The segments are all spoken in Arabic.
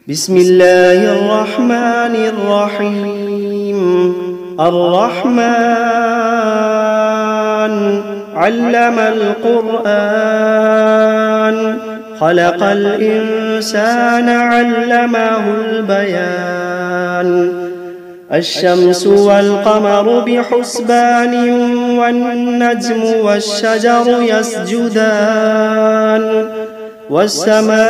بسم الله الرحمن الرحيم. الرحمن علم القرآن، خلق الإنسان علمه البيان. الشمس والقمر بحسبان، والنجم والشجر يسجدان. والسماء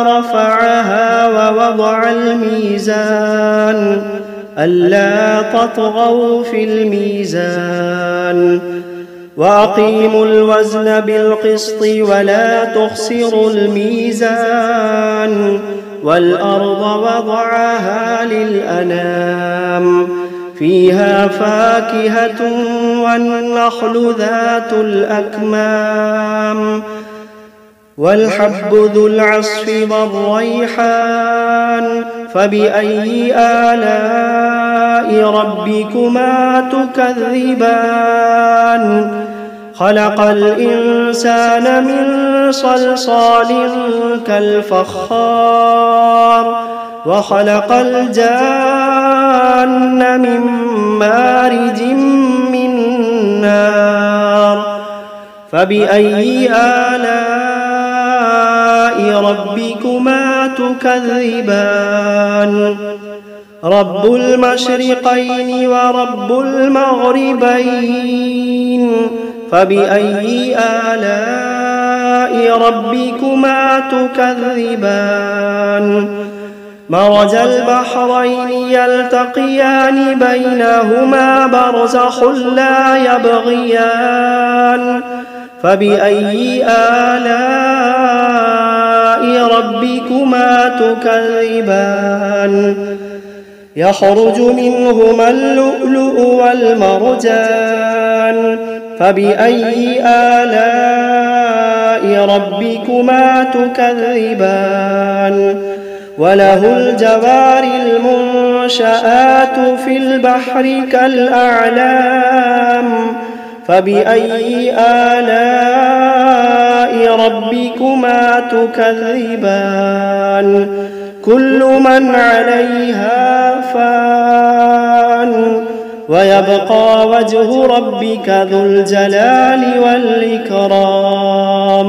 رفعها ووضع الميزان، ألا تطغوا في الميزان. وأقيموا الوزن بالقسط ولا تخسروا الميزان. والأرض وضعها للأنام، فيها فاكهة والنخل ذات الأكمام. والحب ذو العصف والريحان، فبأي آلاء ربكما تكذبان. خلق الإنسان من صلصال كالفخار، وخلق الجان من مارج من نار. فبأي آلاء ربكما تكذبان. رب المشرقين ورب المغربين، فبأي آلاء ربكما تكذبان. مرج البحرين يلتقيان، بينهما برزخ لا يبغيان. فبأي آلاء ربكما تكذبان. يخرج منهما اللؤلؤ والمرجان، فبأي آلاء ربكما تكذبان. وله الجوار المنشآت في البحر كالأعلام، فبأي آلاء ربكما تكذبان. كل من عليها فان، ويبقى وجه ربك ذو الجلال والإكرام.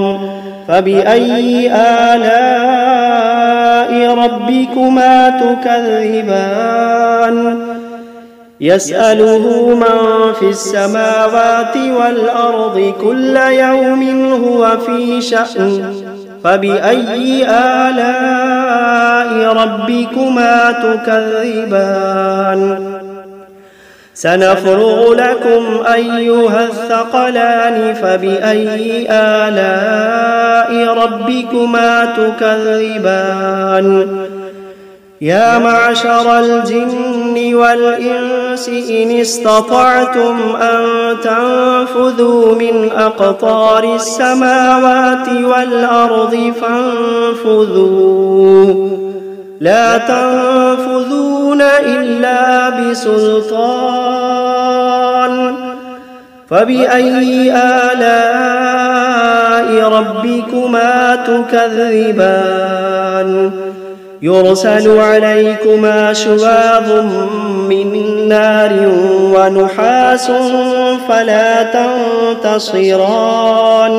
فبأي آلاء ربكما تكذبان. يسأله من في السماوات والأرض كل يوم هو في شأن. فبأي آلاء ربكما تكذبان. سنفرغ لكم أيها الثقلان، فبأي آلاء ربكما تكذبان. يا معشر الجن والإنس إن استطعتم أن تنفذوا من أقطار السماوات والأرض فانفذوا، لا تنفذون إلا بسلطان. فبأي آلاء ربكما تكذبان. يرسل عليكما شواظ من نار ونحاس فلا تنتصران.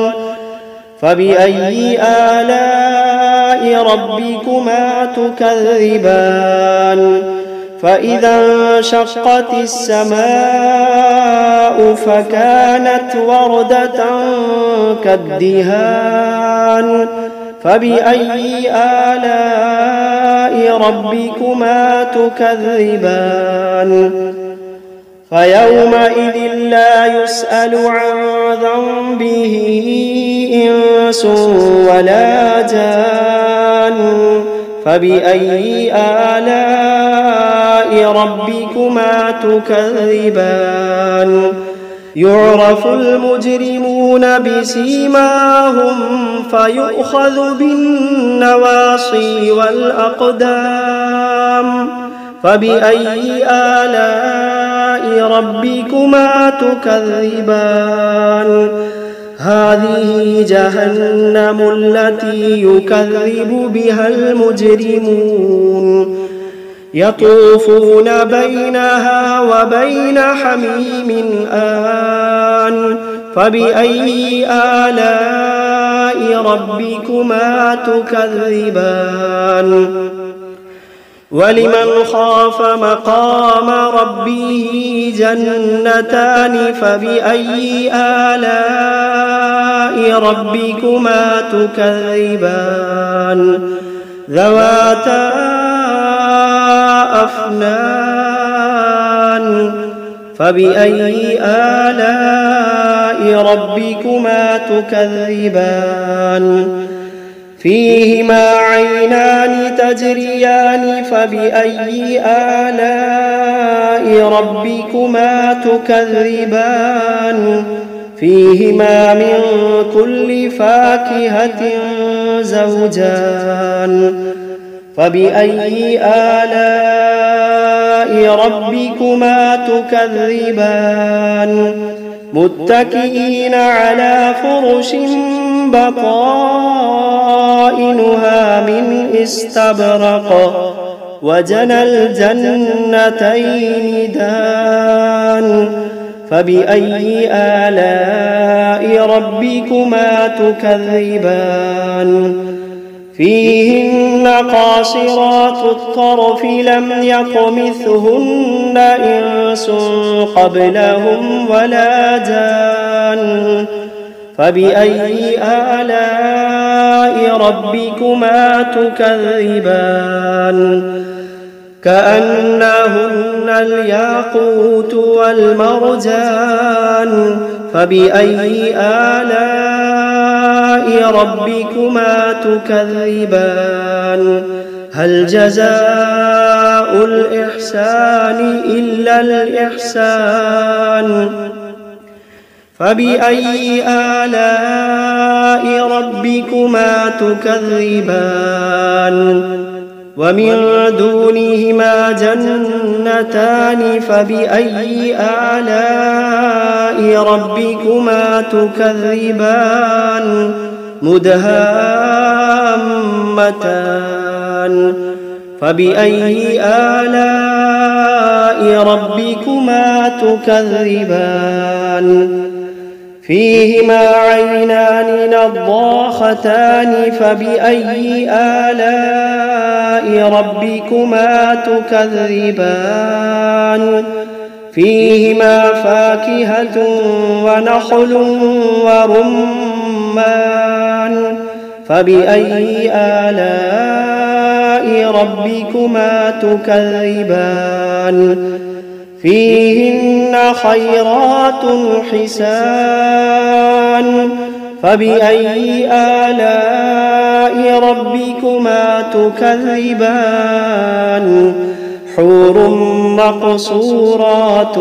فبأي آلاء ربكما تكذبان. فإذا انشقت السماء فكانت وردة كالدهان. فبأي آلاء ربكما تكذبان. فيومئذ لا يسأل عن ذنبه إنس ولا جان. فبأي آلاء ربكما تكذبان. يعرف المجرمون بسيماهم فيؤخذ بالنواصي والأقدام. فبأي آلاء ربكما تكذبان. هذه جهنم التي يكذب بها المجرمون يطوفون بينها وبين حميم آن فبأي آلاء ربكما تكذبان ولمن خاف مقام ربه جنتان فبأي آلاء ربكما تكذبان ذواتا أفنان فبأي آلاء ربكما تكذبان فيهما عينان تجريان فبأي آلاء ربكما تكذبان فيهما من كل فاكهة زوجان فبأي آلاء ربكما تكذبان متكئين على فرش بطائنها من استبرق وجنى الجنتين دان فبأي آلاء ربكما تكذبان فيهن قاصرات الطرف لم يطمثهن إنس قبلهم ولا جان فبأي آلاء ربكما تكذبان كأنهن الياقوت والمرجان فبأي آلاء ربكما تكذبان هل جزاء الإحسان إلا الإحسان فبأي آلاء ربكما تكذبان ومن دونهما جنتان فبأي آلاء ربكما تكذبان مدهامتان فبأي آلاء ربكما تكذبان فيهما عينان نضاختان فبأي آلاء ربكما تكذبان فيهما فاكهة ونخل ورمان فبأي آلاء ربكما تكذبان فيهن خيرات حسان فبأي آلاء ربكما تكذبان حور مقصورات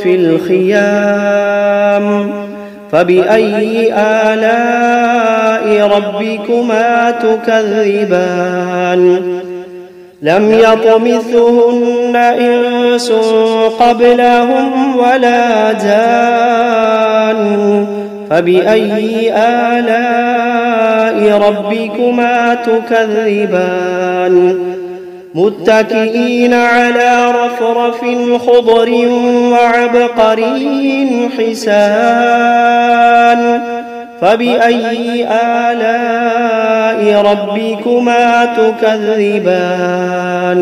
في الخيام فبأي آلاء ربكما تكذبان لم يطمثهن إنس قبلهم ولا جان فبأي آلاء ربكما تكذبان متكئين على رفرف خضر وعبقري حسان فبأي آلاء ربكما تكذبان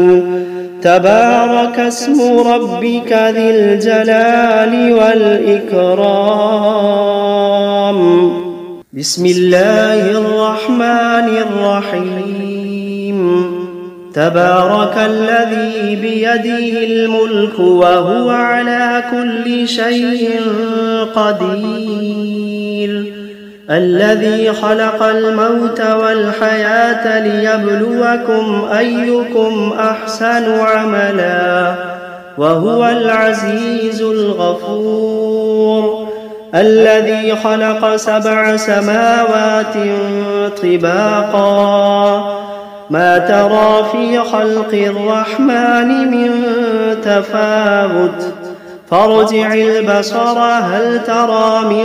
تبارك اسم ربك ذي الجلال والإكرام بسم الله الرحمن الرحيم تبارك الذي بيده الملك وهو على كل شيء قدير الذي خلق الموت والحياة ليبلوكم أيكم أحسن عملا وهو العزيز الغفور الذي خلق 7 سماوات طباقا ما ترى في خلق الرحمن من تفاوت فارجع البصر هل ترى من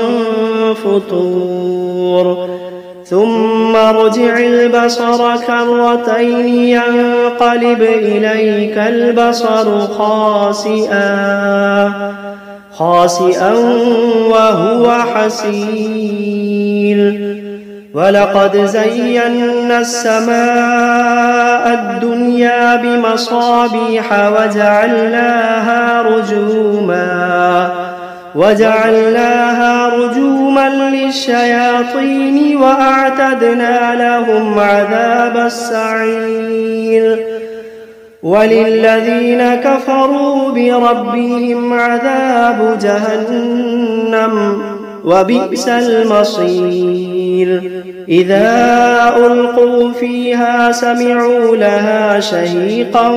فطور ثم ارجع البصر كرتين ينقلب إليك البصر خاسئا وهو حسير ولقد زينا السماء الدنيا بمصابيح وجعلناها رجوما للشياطين وأعتدنا لهم عذاب السعير وللذين كفروا بربهم عذاب جهنم وبئس المصير إذا ألقوا فيها سمعوا لها شهيقا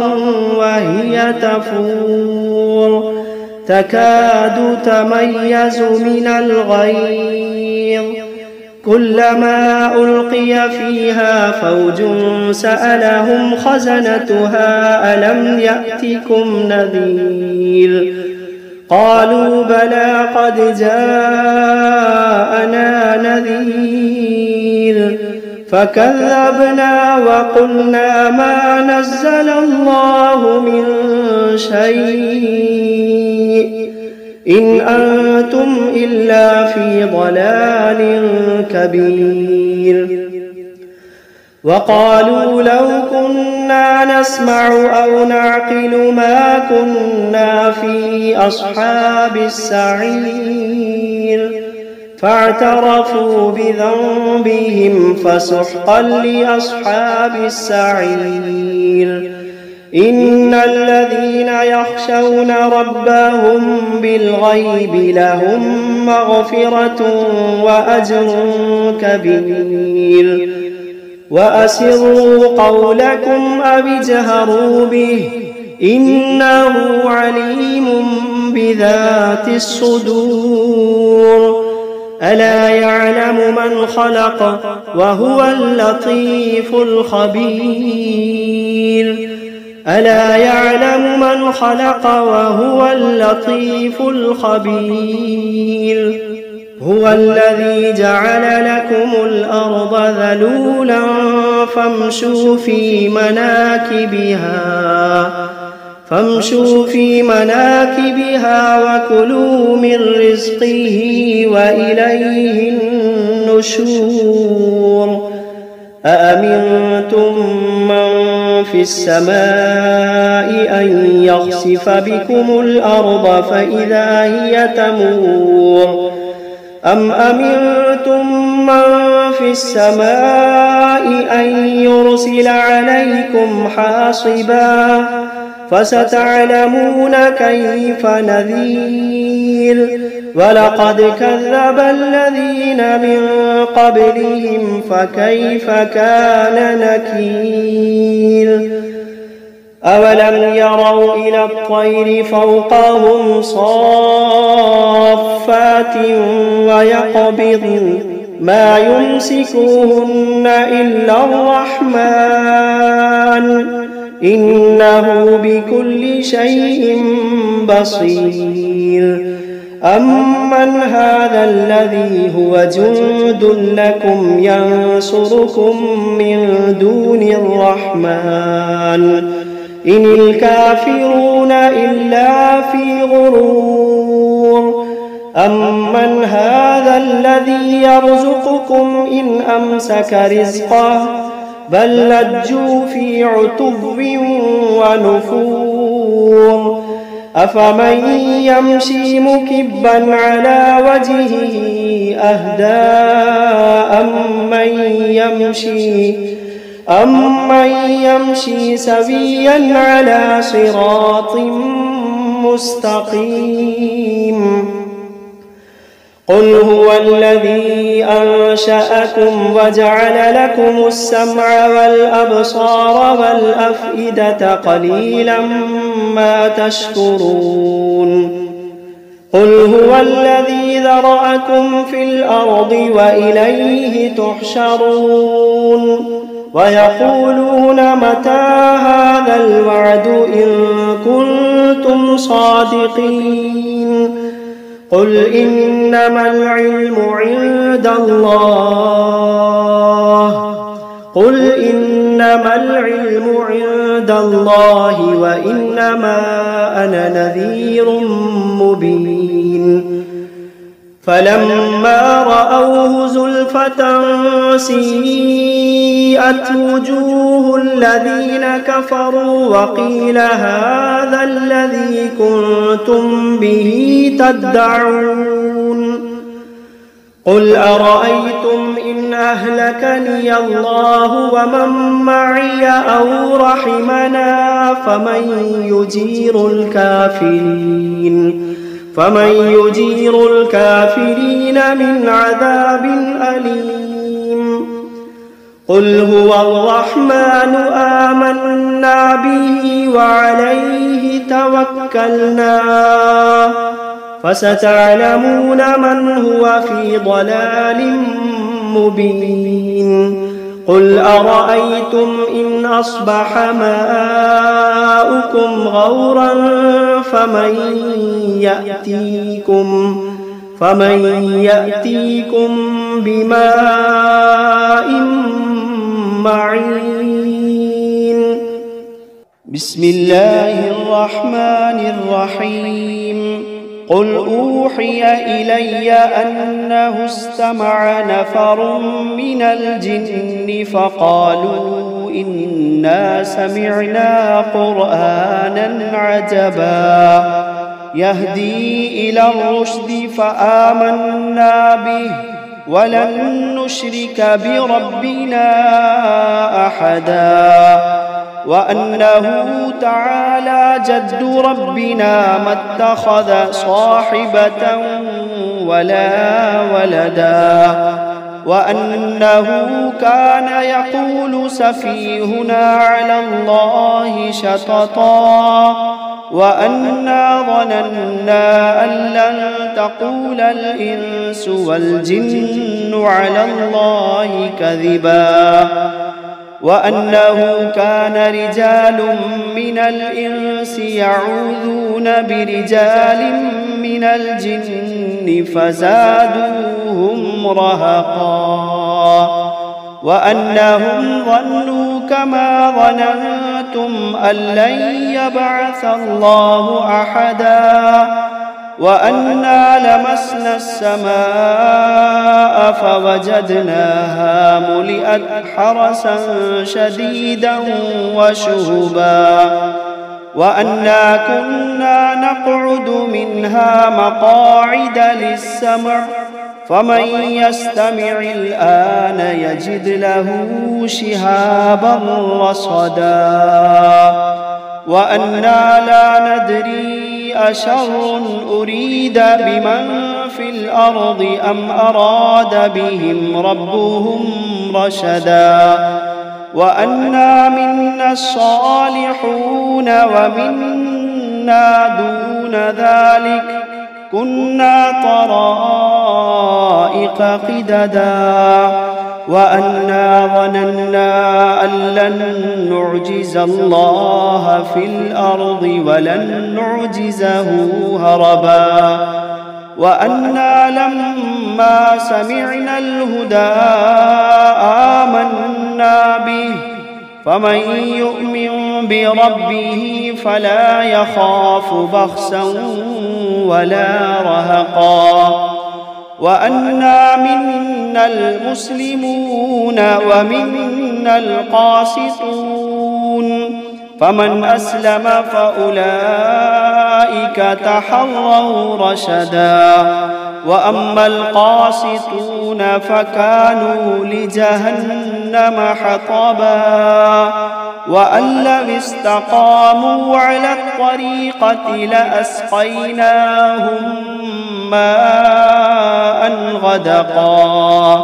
وهي تفور تكاد تميز من الغيظ كلما ألقي فيها فوج سألهم خزنتها ألم يأتكم نذير قالوا بلى قد جاءنا نذير فكذبنا وقلنا ما نزل الله من شيء إن أنتم إلا في ضلال كبير وقالوا لو كنا نسمع أو نعقل ما كنا في أصحاب السعير فاعترفوا بذنبهم فسحقا لأصحاب السعير إن الذين يخشون ربهم بالغيب لهم مغفرة وأجر كبير وأسروا قولكم أو اجهروا به إنه عليم بذات الصدور ألا يعلم من خلق وهو اللطيف الخبير ألا يعلم من خلق وهو اللطيف الخبير هو الذي جعل لكم الأرض ذلولا فامشوا في مناكبها وكلوا من رزقه وإليه النشور أأمنتم من في السماء أن يخسف بكم الأرض فإذا هي تمور أم أمنتم من في السماء أن يرسل عليكم حاصبا فستعلمون كيف نذير ولقد كذب الذين من قبلهم فكيف كان نكير أولم يروا إلى الطير فوقهم صافات ويقبضن ما يمسكوهن إلا الرحمن إنه بكل شيء بصير أمن هذا الذي هو جند لكم ينصركم من دون الرحمن إن الكافرون إلا في غرور أمن هذا الذي يرزقكم إن أمسك رزقه بل لجوا في عتب ونفور أفمن يمشي مكبا على وجهه أهدى أمن يمشي سويا على صراط مستقيم قل هو الذي أنشأكم وجعل لكم السمع والأبصار والأفئدة قليلا ما تشكرون قل هو الذي ذرأكم في الأرض وإليه تحشرون ويقولون متى هذا الوعد إن كنتم كنتم صادقين قل إنما العلم عند الله وإنما أنا نذير مبين فلما رأوه زلفة سيئت وجوه الذين كفروا وقيل هذا الذي كنتم به تدعون قل أرأيتم إن أهلكني الله ومن معي أو رحمنا فمن يجير الكافرين من عذاب أليم قل هو الرحمن آمنا به وعليه توكلنا فستعلمون من هو في ضلال مبين قل أرأيتم إن أصبح ماؤكم غورا فمن يأتيكم بماء معين بسم الله الرحمن الرحيم قل أوحي إلي أنه استمع نفر من الجن فقالوا إنا سمعنا قرآنا عجبا يهدي إلى الرشد فآمنا به ولن نشرك بربنا أحدا وأنه تعالى جد ربنا ما اتخذ صاحبة ولا ولدا وأنه كان يقول سفيهنا على الله شططا وأنا ظننا أن لن تقول الإنس والجن على الله كذبا وأنه كان رجال من الإنس يعوذون برجال من الجن فزادوهم رهقا وأنهم ظنوا كما ظننتم أن لن يبعث الله أحدا وأنا لمسنا السماء فوجدناها ملئت حرسا شديدا وشهبا وأنا كنا نقعد منها مقاعد للسمع فمن يستمع الآن يجد له شهابا رصدا وأنا لا ندري أشر أريد بمن في الأرض أم أراد بهم ربهم رشدا وأنا منا الصالحون ومنا دون ذلك كنا طرائق قددا وأنا ظننا أن لن نعجز الله في الأرض ولن نعجزه هربا وأنا لما سمعنا الهدى آمنا به فمن يؤمن بربه فلا يخاف بخسا ولا رهقا وأنا منا المسلمون ومنا القاسطون فمن أسلم فأولئك تحروا رشدا وأما القاسطون فكانوا لجهنم حطبا وأن لو استقاموا على الطريقة لأسقيناهم ماء غدقا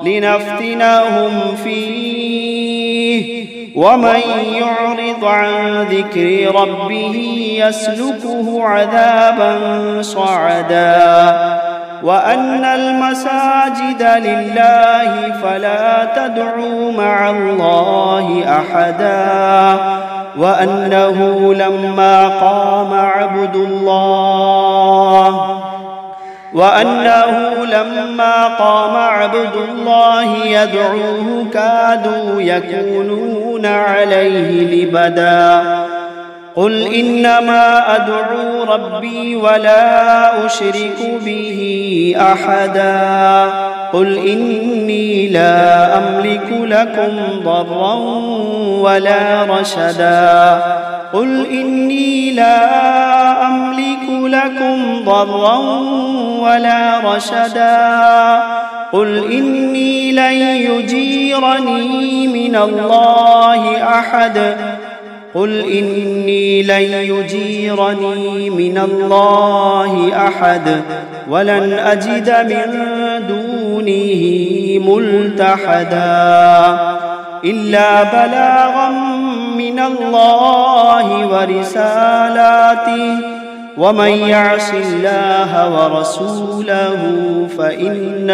لنفتنهم فيه ومن يعرض عن ذكر ربه يسلكه عذابا صعدا وأن المساجد لله فلا تدعوا مع الله أحدا وأنه لما قام عبد الله يدعوه كادوا يكونون عليه لبدا. قل إنما أدعو ربي ولا أشرك به أحدا. قل إني لا أملك لكم ضرا ولا رشدا. قل إني لا أملك لكم ضرا ولا رشدا. قل إني لن يجيرني من الله أحد. قل إني لن يجيرني من الله أحد ولن أجد من دونه ملتحدا إلا بلاغا من الله ورسالاته ومن يعص الله ورسوله فإن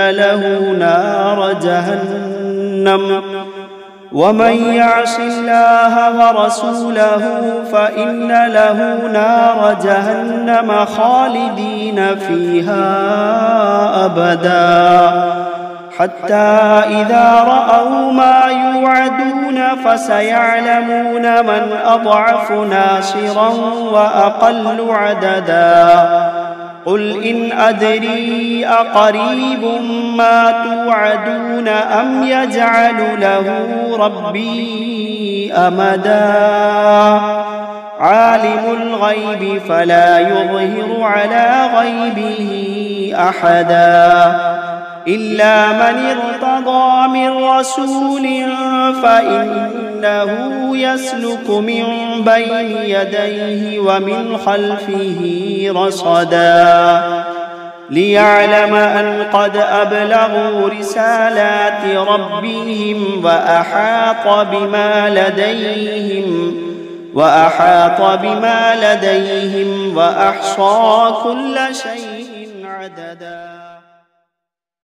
له نار جهنم خالدين فيها أبدا. حتى إذا رأوا ما يوعدون فسيعلمون من أضعف ناصرا وأقل عددا. قل إن أدري أقريب ما توعدون أم يجعل له ربي أمدا. عالم الغيب فلا يظهر على غيبه أحدا إلا من ارتضى من رسول فإنه يسلك من بين يديه ومن خلفه رصدا ليعلم أن قد أبلغوا رسالات ربهم وأحاط بما لديهم وأحصى كل شيء عددا.